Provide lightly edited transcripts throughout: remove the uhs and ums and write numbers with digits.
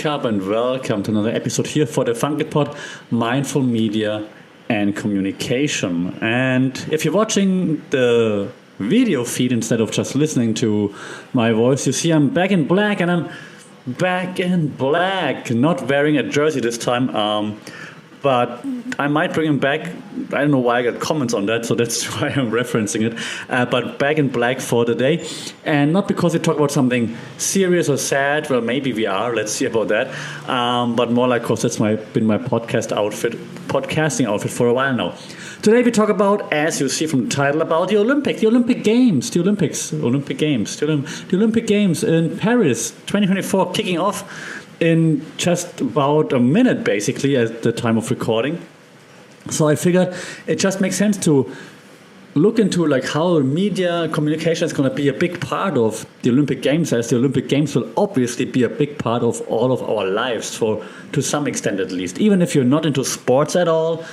wake up and welcome to another episode here for the Funky Pod, Mindful Media and Communication. And if you're watching the video feed instead of just listening to my voice, you see I'm back in black, and I'm back in black, not wearing a jersey this time, but I might bring him back. I don't know why I got comments on that, so that's why I'm referencing it. But back in black for the day. And not because we talk about something serious or sad. Well, maybe we are. Let's see about that. But more like, because that's been my podcasting outfit for a while now. Today we talk about, as you see from the title, about the Olympic Games in Paris 2024 kicking off in just about a minute, basically, at the time of recording. So I figured it just makes sense to look into like how media communication is going to be a big part of the Olympic Games, as the Olympic Games will obviously be a big part of all of our lives, to some extent at least. Even if you're not into sports at all,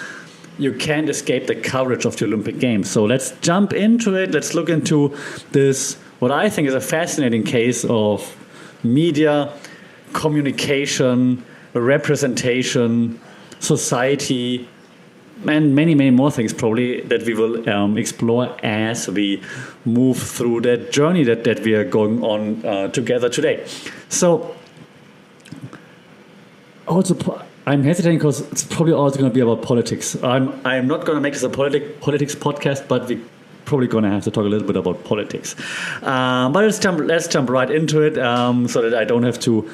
you can't escape the coverage of the Olympic Games. So let's jump into it. Let's look into this, what I think is a fascinating case of media communication, representation, society, and many, many more things probably that we will explore as we move through that journey that we are going on together today. So, also, I'm hesitating because it's probably also going to be about politics. I'm not going to make this a politics podcast, but we probably going to have to talk a little bit about politics. But let's jump right into it, so that I don't have to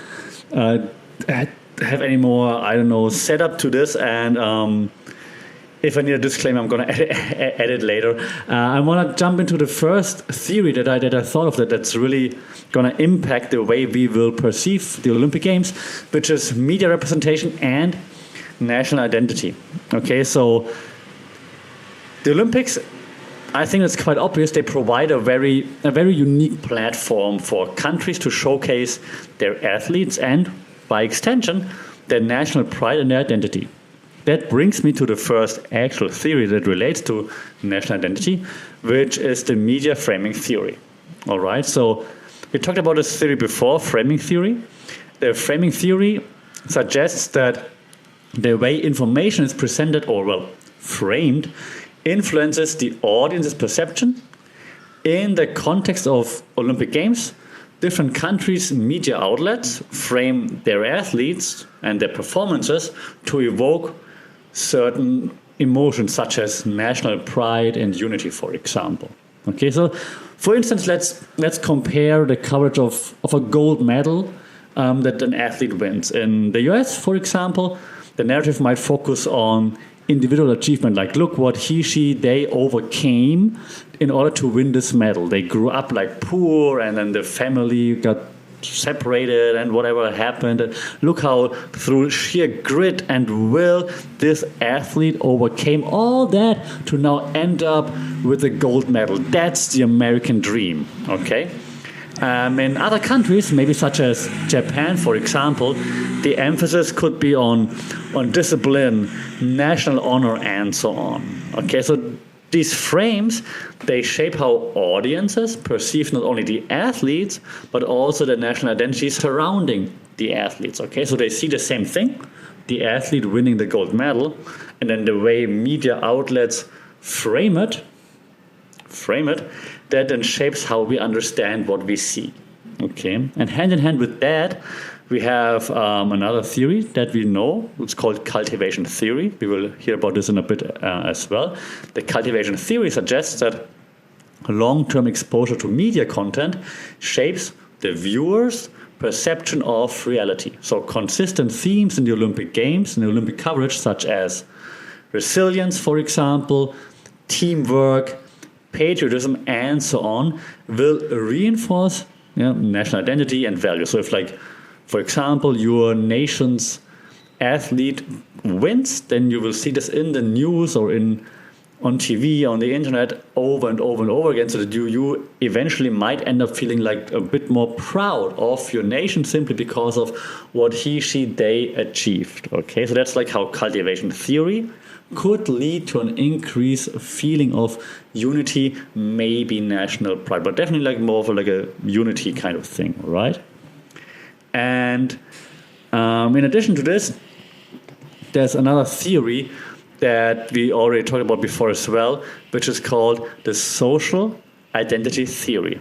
have any more, setup to this. And if I need a disclaimer, I'm going to edit later. I want to jump into the first theory that I thought of that's really going to impact the way we will perceive the Olympic Games, which is media representation and national identity. Okay, so the Olympics, I think it's quite obvious, they provide a very unique platform for countries to showcase their athletes and, by extension, their national pride and their identity. That brings me to the first actual theory that relates to national identity, which is the media framing theory. All right, so we talked about this theory before, framing theory. The framing theory suggests that the way information is presented framed influences the audience's perception. In the context of Olympic Games, different countries' media outlets frame their athletes and their performances to evoke certain emotions, such as national pride and unity, for example. Okay, so for instance, let's compare the coverage of a gold medal that an athlete wins. In the US, for example, the narrative might focus on individual achievement, like look what they overcame in order to win this medal. They grew up like poor, and then the family got separated and whatever happened. And look how through sheer grit and will this athlete overcame all that to now end up with a gold medal. That's the American dream. Okay. In other countries, maybe such as Japan, for example, the emphasis could be on discipline, national honor, and so on. Okay, so these frames, they shape how audiences perceive not only the athletes, but also the national identity surrounding the athletes. Okay, so they see the same thing, the athlete winning the gold medal, and then the way media outlets frame it, that then shapes how we understand what we see. Okay, and hand in hand with that, we have another theory that we know. It's called cultivation theory. We will hear about this in a bit as well. The cultivation theory suggests that long-term exposure to media content shapes the viewer's perception of reality. So consistent themes in the Olympic Games and the Olympic coverage, such as resilience, for example, teamwork, patriotism, and so on, will reinforce national identity and value. So if, like, for example, your nation's athlete wins, then you will see this in the news or on TV, on the internet, over and over and over again, so that you eventually might end up feeling like a bit more proud of your nation simply because of what they achieved. Okay, so that's like how cultivation theory could lead to an increased feeling of unity, maybe national pride, but definitely like more of a unity kind of thing, right? And In addition to this, there's another theory that we already talked about before as well, which is called the social identity theory.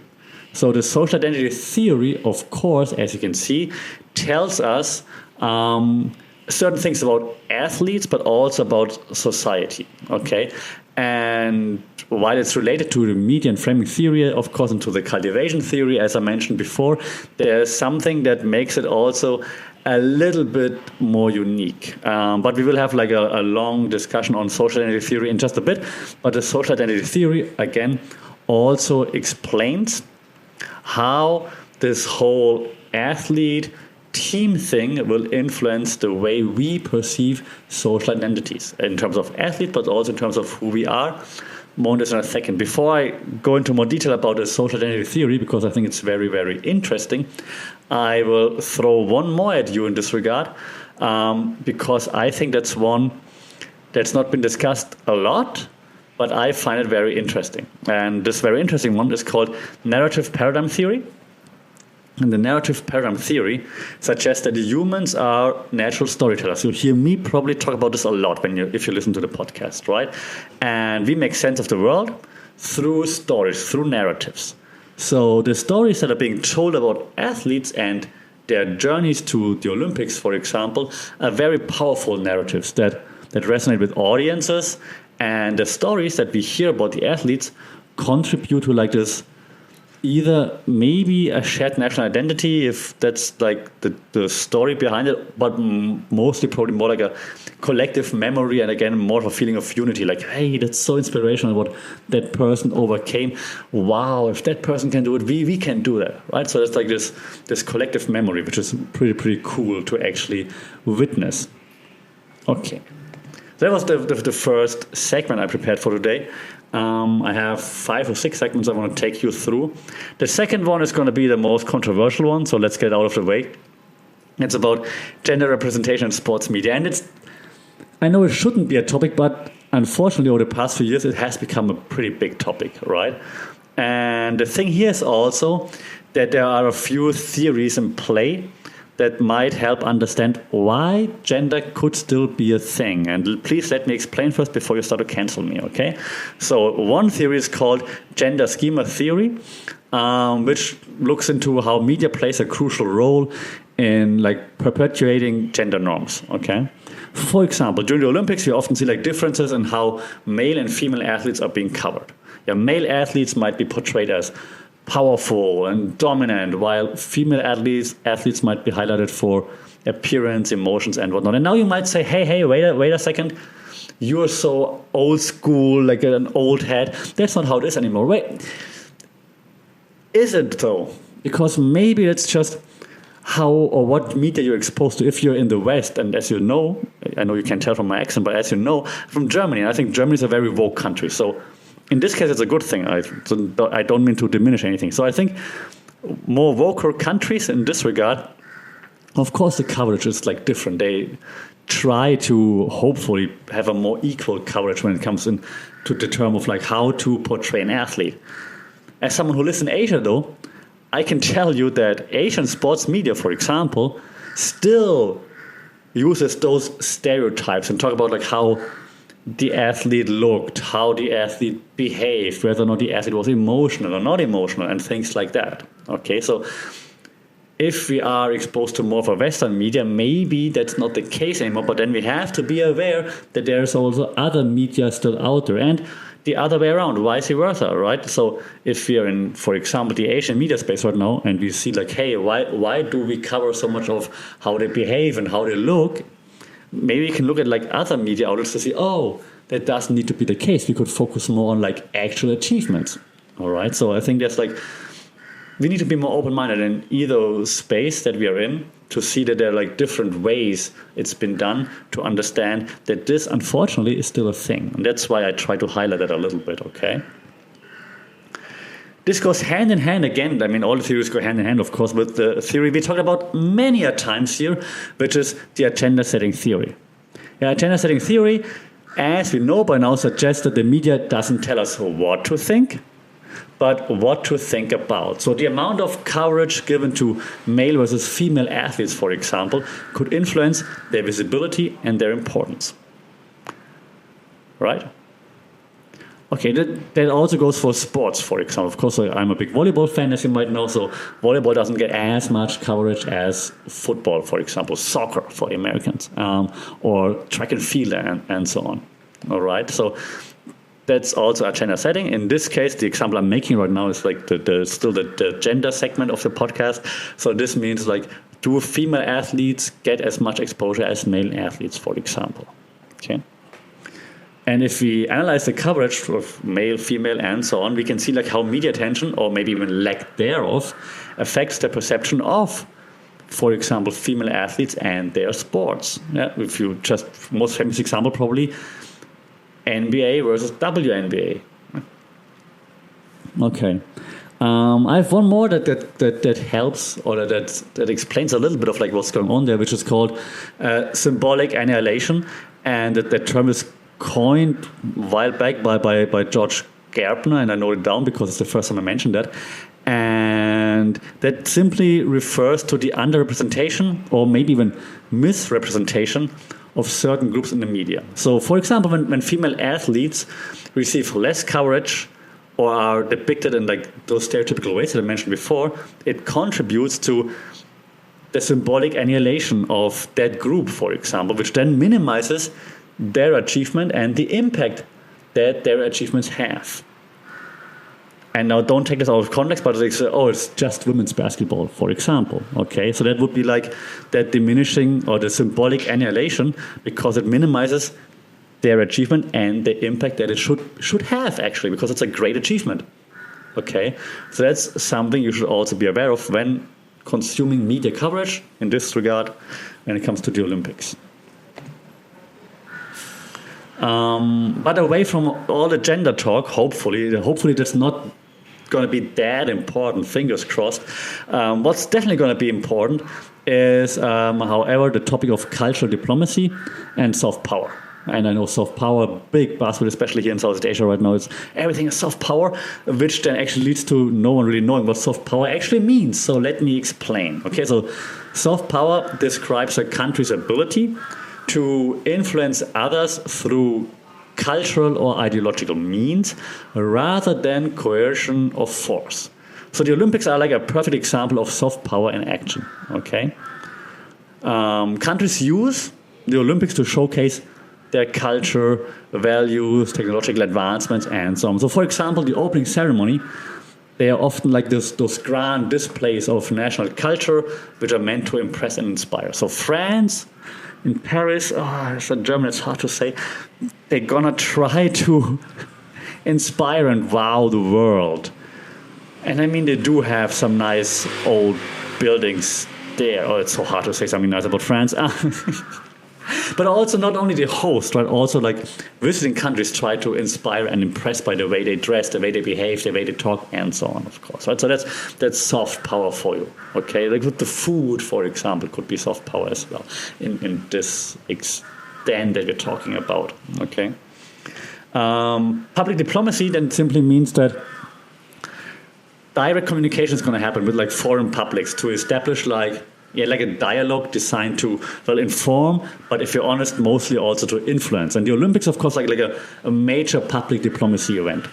So the social identity theory, of course, as you can see, tells us certain things about athletes, but also about society, okay? And while it's related to the media and framing theory, of course, and to the cultivation theory, as I mentioned before, there's something that makes it also a little bit more unique. But we will have like a long discussion on social identity theory in just a bit. But the social identity theory, again, also explains how this whole athlete team thing will influence the way we perceive social identities in terms of athlete, but also in terms of who we are. More on this in a second. Before I go into more detail about the social identity theory, because I think it's very, very interesting, I will throw one more at you in this regard, because I think that's one that's not been discussed a lot, but I find it very interesting. And this very interesting one is called narrative paradigm theory. And the narrative paradigm theory suggests that the humans are natural storytellers. You'll hear me probably talk about this a lot if you listen to the podcast, right? And we make sense of the world through stories, through narratives. So the stories that are being told about athletes and their journeys to the Olympics, for example, are very powerful narratives that resonate with audiences. And the stories that we hear about the athletes contribute to like this, either maybe a shared national identity, if that's like the story behind it, but mostly probably more like a collective memory, and again, more of a feeling of unity, like, hey, that's so inspirational what that person overcame. Wow, if that person can do it, we can do that, right? So it's like this collective memory, which is pretty cool to actually witness. Okay. That was the first segment I prepared for today. I have 5 or 6 segments I want to take you through. The second one is going to be the most controversial one, so let's get out of the way. It's about gender representation in sports media. And I know it shouldn't be a topic, but unfortunately over the past few years it has become a pretty big topic, right? And the thing here is also that there are a few theories in play that might help understand why gender could still be a thing. And please let me explain first before you start to cancel me, okay? So one theory is called gender schema theory, which looks into how media plays a crucial role in like perpetuating gender norms, okay? For example, during the Olympics, you often see like differences in how male and female athletes are being covered. Yeah, male athletes might be portrayed as powerful and dominant, while female athletes might be highlighted for appearance, emotions, and whatnot. And now you might say, hey, wait a second. You're so old school, like an old head. That's not how it is anymore. Wait. Is it though? Because maybe it's just how or what media you're exposed to. If you're in the West, and as you know, I know you can tell from my accent, but as you know, from Germany, and I think Germany is a very woke country. So in this case, it's a good thing. I don't mean to diminish anything. So I think more vocal countries in this regard, of course, the coverage is like different. They try to hopefully have a more equal coverage when it comes in to the term of like how to portray an athlete. As someone who lives in Asia, though, I can tell you that Asian sports media, for example, still uses those stereotypes and talk about like how the athlete looked, how the athlete behaved, whether or not the athlete was emotional or not emotional, and things like that. Okay, so if we are exposed to more of a Western media, maybe that's not the case anymore, but then we have to be aware that there's also other media still out there, and the other way around, vice versa, right? So if we are in, for example, the Asian media space right now, and we see like, hey, why do we cover so much of how they behave and how they look? Maybe we can look at like other media outlets to see, oh, that doesn't need to be the case. We could focus more on like actual achievements. All right. So I think that's like, we need to be more open-minded in either space that we are in to see that there are like different ways it's been done, to understand that this unfortunately is still a thing. And that's why I try to highlight that a little bit. Okay. This goes hand in hand again. I mean, all the theories go hand in hand, of course, with the theory we talked about many a times here, which is the agenda setting theory. The agenda setting theory, as we know by now, suggests that the media doesn't tell us what to think, but what to think about. So the amount of coverage given to male versus female athletes, for example, could influence their visibility and their importance. Right? Okay, that also goes for sports, for example. Of course, I'm a big volleyball fan, as you might know, so volleyball doesn't get as much coverage as football, for example, soccer for the Americans, or track and field and so on. All right, so that's also a gender setting. In this case, the example I'm making right now is like still the gender segment of the podcast. So this means like, do female athletes get as much exposure as male athletes, for example? Okay. And if we analyze the coverage of male, female, and so on, we can see like how media attention, or maybe even lack thereof, affects the perception of, for example, female athletes and their sports. Yeah, if you just, most famous example probably, NBA versus WNBA. Okay. I have one more that helps, or that explains a little bit of like what's going on there, which is called symbolic annihilation, and that term is coined a while back by George Gerbner, and I noted it down because it's the first time I mentioned that. And that simply refers to the underrepresentation, or maybe even misrepresentation, of certain groups in the media. So, for example, when female athletes receive less coverage or are depicted in like those stereotypical ways that I mentioned before, it contributes to the symbolic annihilation of that group, for example, which then minimizes their achievement and the impact that their achievements have. And now don't take this out of context, but it's just women's basketball, for example. Okay, so that would be like that diminishing or the symbolic annihilation, because it minimizes their achievement and the impact that it should have, actually, because it's a great achievement. Okay, so that's something you should also be aware of when consuming media coverage in this regard when it comes to the Olympics. But away from all the gender talk, hopefully that's not going to be that important, fingers crossed. What's definitely going to be important is, however, the topic of cultural diplomacy and soft power. And I know soft power, big buzzword, especially here in Southeast Asia right now, is everything is soft power, which then actually leads to no one really knowing what soft power actually means. So let me explain. Okay, so soft power describes a country's ability to influence others through cultural or ideological means rather than coercion or force. So the Olympics are like a perfect example of soft power in action. Okay, countries use the Olympics to showcase their culture, values, technological advancements, and so on. So, for example, the opening ceremony, they are often like those grand displays of national culture, which are meant to impress and inspire. So France, in Paris, it's in German, it's hard to say, they're gonna try to inspire and wow the world. And I mean, they do have some nice old buildings there. Oh, it's so hard to say something nice about France. But also not only the host, right? Also like visiting countries try to inspire and impress by the way they dress, the way they behave, the way they talk, and so on, of course. Right? So that's soft power for you. Okay, like with the food, for example, could be soft power as well in this extent that we're talking about. Okay. Public diplomacy then simply means that direct communication is going to happen with like foreign publics to establish like a dialogue designed to, well, inform, but if you're honest, mostly also to influence. And the Olympics, of course, like a major public diplomacy event.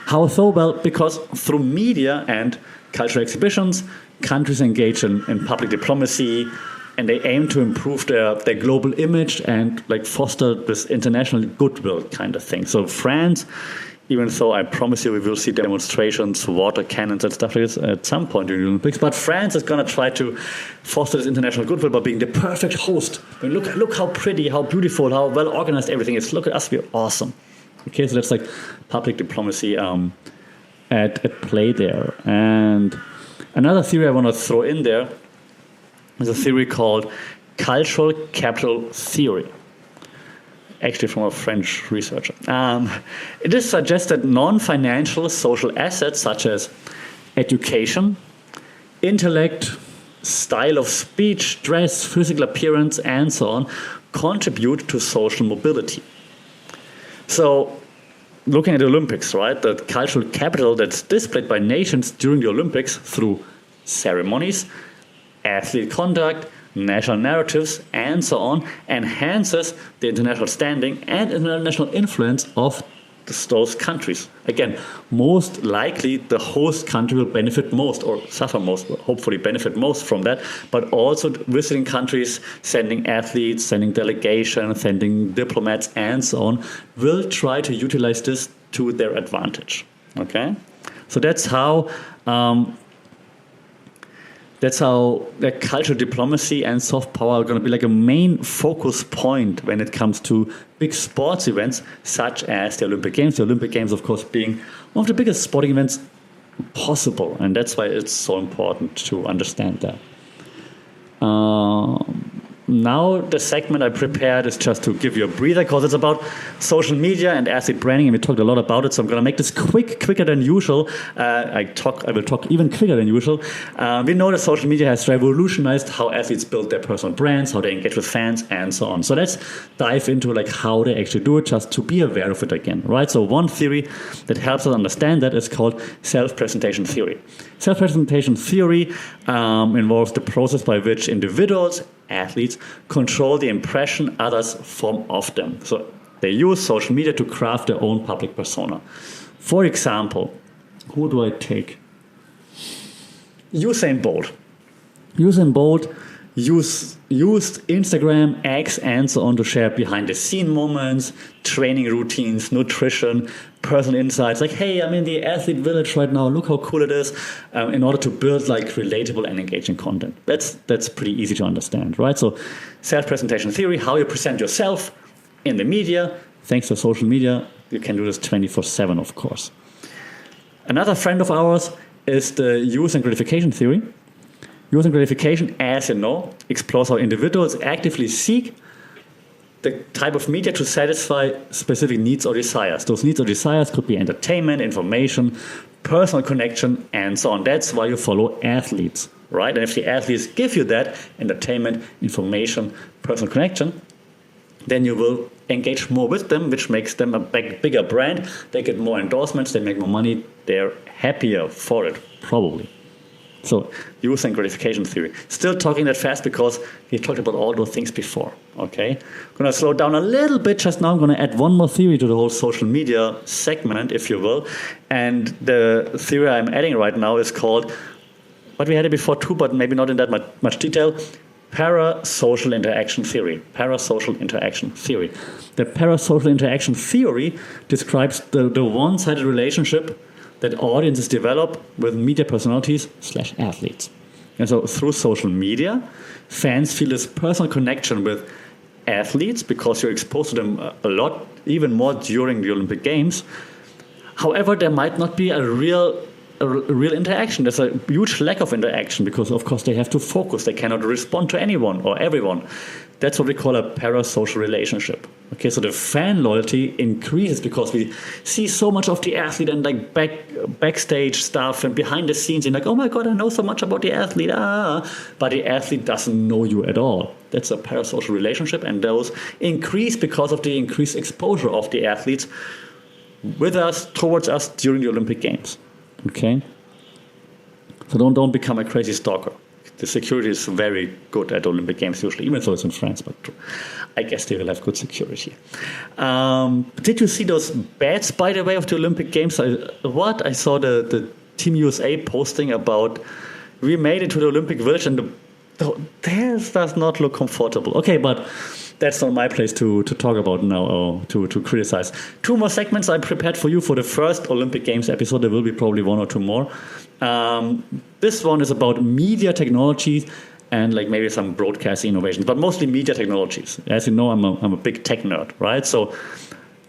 How so? Well, because through media and cultural exhibitions, countries engage in public diplomacy, and they aim to improve their global image and like foster this international goodwill kind of thing. So France, even though I promise you we will see demonstrations, water cannons and stuff like this at some point during the Olympics. But France is going to try to foster this international goodwill by being the perfect host. I mean, look how pretty, how beautiful, how well organized everything is. Look at us, we're awesome. Okay, so that's like public diplomacy at play there. And another theory I want to throw in there is a theory called cultural capital theory. Actually from a French researcher. It is suggested non-financial social assets such as education, intellect, style of speech, dress, physical appearance, and so on contribute to social mobility. So looking at the Olympics, right? The cultural capital that's displayed by nations during the Olympics through ceremonies, athlete conduct, national narratives, and so on, enhances the international standing and international influence of those countries. Again, most likely the host country will benefit most or suffer most, hopefully benefit most from that, but also visiting countries, sending athletes, sending delegations, sending diplomats, and so on, will try to utilize this to their advantage. Okay? So that's how the cultural diplomacy and soft power are going to be like a main focus point when it comes to big sports events such as the Olympic Games. The Olympic Games, of course, being one of the biggest sporting events possible, and that's why it's so important to understand that. Now the segment I prepared is just to give you a breather because it's about social media and athlete branding, and we talked a lot about it. So I'm going to make this quicker than usual. I will talk even quicker than usual. We know that social media has revolutionized how athletes build their personal brands, how they engage with fans, and so on. So let's dive into like how they actually do it, just to be aware of it again, right? So one theory that helps us understand that is called self-presentation theory. Self-presentation theory involves the process by which individuals, athletes, control the impression others form of them. So they use social media to craft their own public persona. For example, who do I take? Usain Bolt. Usain Bolt used Instagram, X, and so on to share behind-the-scene moments, training routines, nutrition, personal insights. Like, hey, I'm in the athlete village right now. Look how cool it is. In order to build like relatable and engaging content. That's pretty easy to understand, right? So, self-presentation theory: how you present yourself in the media. Thanks to social media, you can do this 24/7, of course. Another friend of ours is the use and gratification theory. Use and gratification, as you know, explores how individuals actively seek the type of media to satisfy specific needs or desires. Those needs or desires could be entertainment, information, personal connection, and so on. That's why you follow athletes, right? And if the athletes give you that entertainment, information, personal connection, then you will engage more with them, which makes them a bigger brand. They get more endorsements, they make more money, they're happier for it, probably. So, use and gratification theory. Still talking that fast because we talked about all those things before, okay? I'm going to slow down a little bit just now. I'm going to add one more theory to the whole social media segment, if you will. And the theory I'm adding right now is called, but we had it before too, but maybe not in that much detail, parasocial interaction theory. Parasocial interaction theory. The parasocial interaction theory describes the one-sided relationship that audiences develop with media personalities / athletes. And so through social media, fans feel this personal connection with athletes because you're exposed to them a lot, even more during the Olympic Games. However, there might not be a real interaction. There's a huge lack of interaction because, of course, they have to focus. They cannot respond to anyone or everyone. That's what we call a parasocial relationship. Okay, so the fan loyalty increases because we see so much of the athlete and like backstage stuff and behind the scenes. And like, oh my God, I know so much about the athlete. But the athlete doesn't know you at all. That's a parasocial relationship, and those increase because of the increased exposure of the athletes with us, towards us during the Olympic Games. Okay, so don't become a crazy stalker. The security is very good at the Olympic Games usually, even though it's in France, but I guess they will have good security. Did you see those bets, by the way, of the Olympic Games? I saw the Team USA posting about we made it to the Olympic Village and theirs does not look comfortable. Okay, but that's not my place to talk about now or to criticize. 2 more segments I prepared for you for the first Olympic Games episode. There will be probably 1 or 2 more. This one is about media technologies and like maybe some broadcast innovations, but mostly media technologies. As you know, I'm a big tech nerd, right? So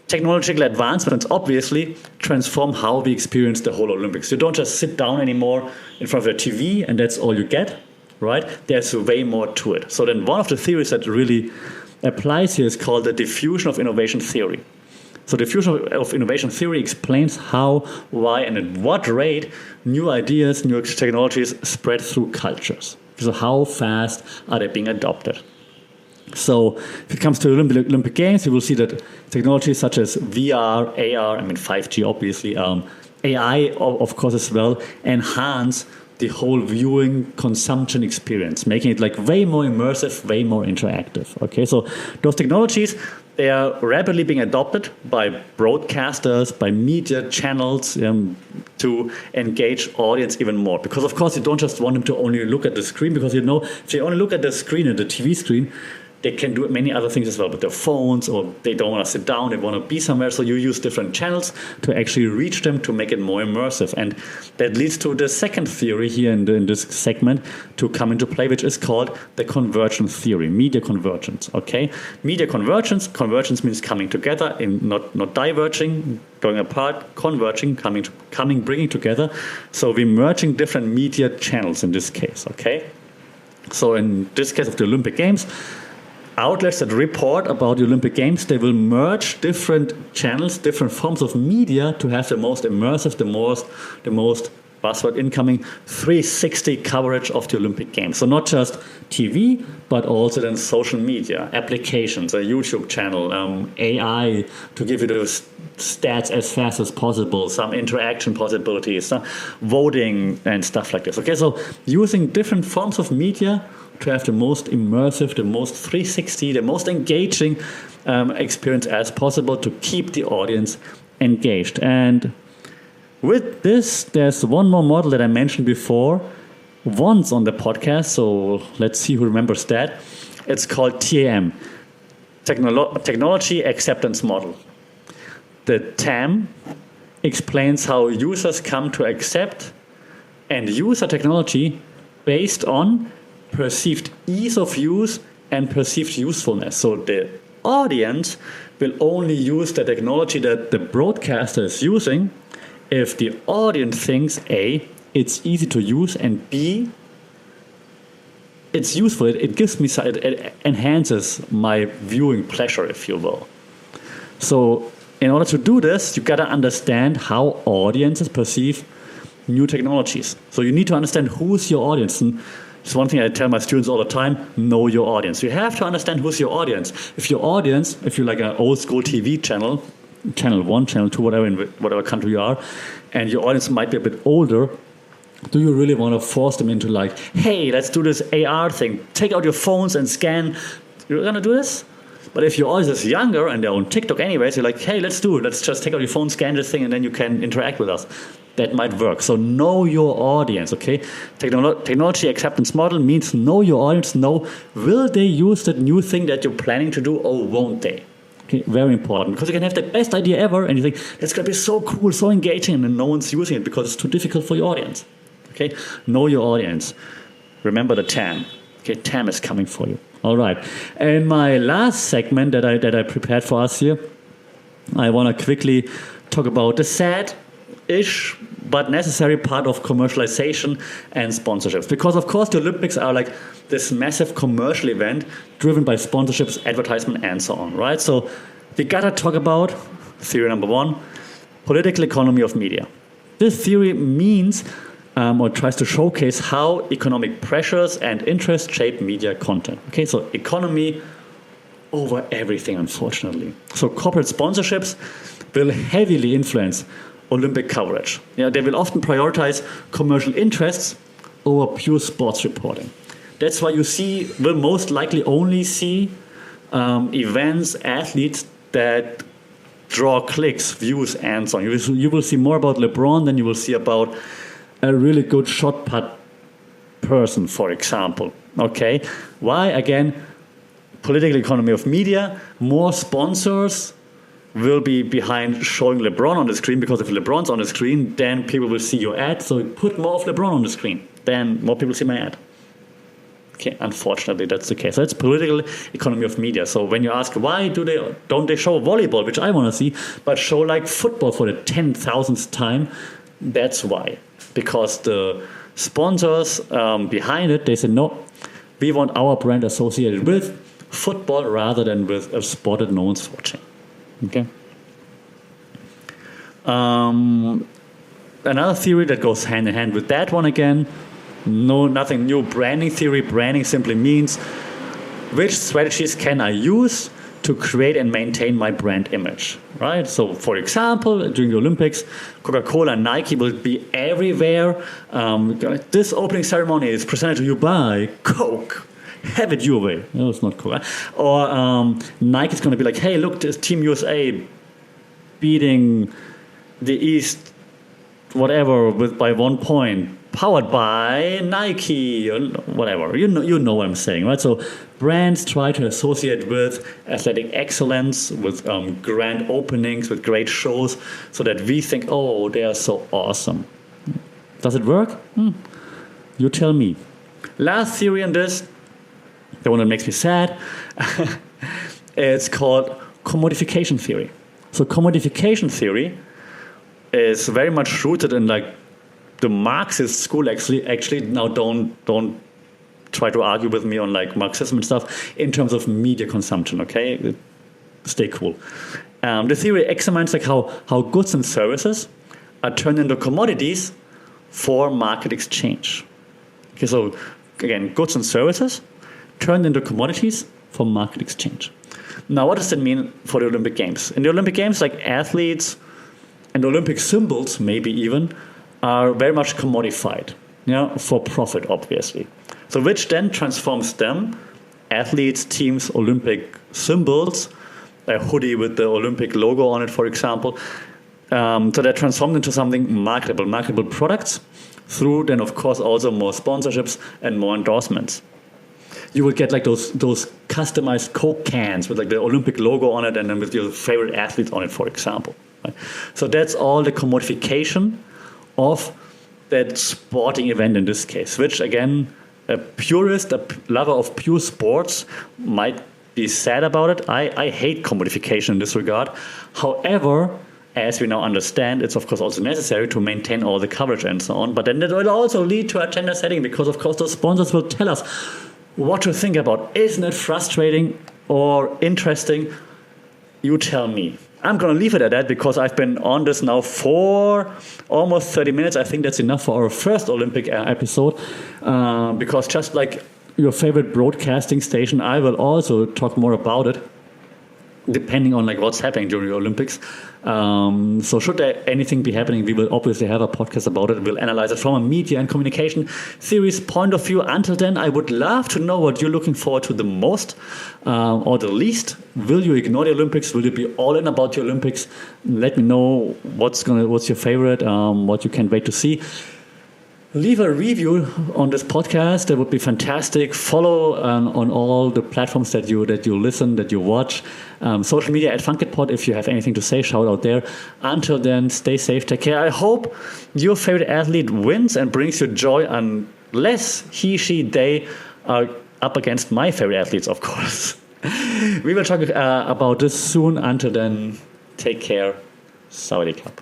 technological advancements obviously transform how we experience the whole Olympics. You don't just sit down anymore in front of the TV and that's all you get, right? There's way more to it. So then one of the theories that really applies here is called the diffusion of innovation theory. So diffusion of innovation theory explains how, why, and at what rate new ideas, new technologies spread through cultures. So how fast are they being adopted? So if it comes to Olympic Games, you will see that technologies such as VR, AR, 5G obviously, AI of course as well, enhance the whole viewing consumption experience, making it like way more immersive, way more interactive. Okay, so those technologies, they are rapidly being adopted by broadcasters, by media channels to engage audience even more. Because of course you don't just want them to only look at the screen, because if they only look at the screen, at the TV screen, they can do many other things as well with their phones, or they don't want to sit down, they want to be somewhere. So you use different channels to actually reach them to make it more immersive. And that leads to the second theory here in this segment to come into play, which is called the convergence theory, media convergence. Okay, media convergence. Convergence means coming together, not diverging, going apart, converging, bringing together. So we're merging different media channels in this case. Okay, so in this case of the Olympic Games, outlets that report about the Olympic Games, they will merge different channels, different forms of media to have the most immersive, the most buzzword incoming 360 coverage of the Olympic Games. So not just TV, but also then social media, applications, a YouTube channel, AI to give you the stats as fast as possible, some interaction possibilities, some voting and stuff like this. Okay, so using different forms of media to have the most immersive, the most 360, the most engaging experience as possible to keep the audience engaged. And with this, there's one more model that I mentioned before once on the podcast, so let's see who remembers that. It's called TAM, Technology Acceptance Model. The TAM explains how users come to accept and use a technology based on perceived ease of use and perceived usefulness. So the audience will only use the technology that the broadcaster is using if the audience thinks A, it's easy to use, and B, it's useful. It gives me, it enhances my viewing pleasure, if you will. So in order to do this, you gotta understand how audiences perceive new technologies. So you need to understand who's your audience. And it's one thing I tell my students all the time: know your audience. You have to understand who's your audience. If you're like an old school TV channel 1, channel 2, whatever, in whatever country you are, and your audience might be a bit older, do you really want to force them into like, hey, let's do this AR thing, take out your phones and scan? You're going to do this? But if your audience is younger and they're on TikTok anyways, you're like, hey, let's do it. Let's just take out your phone, scan this thing, and then you can interact with us. That might work. So know your audience, okay? Technology acceptance model means know your audience. Know, will they use that new thing that you're planning to do, or won't they? Okay, very important, because you can have the best idea ever and you think, that's going to be so cool, so engaging, and then no one's using it because it's too difficult for your audience. Okay, know your audience. Remember the TAM. Okay, TAM is coming for you. All right. And my last segment that I prepared for us here, I want to quickly talk about the sad-ish but necessary part of commercialization and sponsorships. Because of course the Olympics are like this massive commercial event driven by sponsorships, advertisement, and so on, right? So we gotta talk about theory number 1, political economy of media. This theory means or tries to showcase how economic pressures and interests shape media content. Okay, so economy over everything, unfortunately. So corporate sponsorships will heavily influence Olympic coverage. They will often prioritize commercial interests over pure sports reporting. That's why will most likely only see events, athletes that draw clicks, views, and so on. You will see more about LeBron than you will see about a really good shot put person, for example. Okay, why? Again, political economy of media. More sponsors will be behind showing LeBron on the screen, because if LeBron's on the screen, then people will see your ad. So put more of LeBron on the screen, then more people see my ad. Okay, unfortunately, that's the case. So it's political economy of media. So when you ask why don't they show volleyball, which I want to see, but show like football for the 10,000th time, that's why. Because the sponsors behind it, they say, no, we want our brand associated with football rather than with a sport that no one's watching. Okay. Another theory that goes hand in hand with that one again, nothing new. Branding theory. Branding simply means which strategies can I use to create and maintain my brand image, right? So, for example, during the Olympics, Coca-Cola and Nike will be everywhere. This opening ceremony is presented to you by Coke. Have it your way. No, it's not Coke. Or Nike's going to be like, hey, look, this Team USA beating the East, whatever, by 1 point, powered by Nike or whatever. You know what I'm saying, right? So brands try to associate with athletic excellence, with grand openings, with great shows, so that we think, oh, they are so awesome. Does it work? You tell me. Last theory on this, the one that makes me sad, it's called commodification theory. So commodification theory is very much rooted in like the Marxist school. Actually now don't try to argue with me on like Marxism and stuff in terms of media consumption. Okay, stay cool. The theory examines like how goods and services are turned into commodities for market exchange. Okay, so again, goods and services turned into commodities for market exchange. Now, what does that mean for the Olympic Games? In the Olympic Games, like athletes and Olympic symbols, maybe even, are very much commodified, for profit, obviously. So which then transforms them, athletes, teams, Olympic symbols, a hoodie with the Olympic logo on it, for example, so they're transformed into something marketable products, through then, of course, also more sponsorships and more endorsements. You would get like those customized Coke cans with like the Olympic logo on it and then with your favorite athletes on it, for example. Right? So that's all the commodification of that sporting event in this case, which again, a purist, a lover of pure sports might be sad about it. I hate commodification in this regard. However, as we now understand, it's of course also necessary to maintain all the coverage and so on. But then it will also lead to agenda setting because of course those sponsors will tell us what to think about. Isn't it frustrating or interesting? You tell me. I'm going to leave it at that because I've been on this now for almost 30 minutes. I think that's enough for our first Olympic episode because just like your favorite broadcasting station, I will also talk more about it depending on like what's happening during the Olympics. So should there anything be happening, we will obviously have a podcast about it. We'll analyze it from a media and communication theories point of view. Until then, I would love to know what you're looking forward to the most or the least. Will you ignore the Olympics? Will you be all in about the Olympics? Let me know what's your favorite, what you can't wait to see. Leave a review on this podcast. That would be fantastic. Follow on all the platforms that you listen, that you watch. Social media at FunkedPod. If you have anything to say, shout out there. Until then, stay safe, take care. I hope your favorite athlete wins and brings you joy, unless he, she, they are up against my favorite athletes, of course. We will talk about this soon. Until then, take care. Sawadee Krap.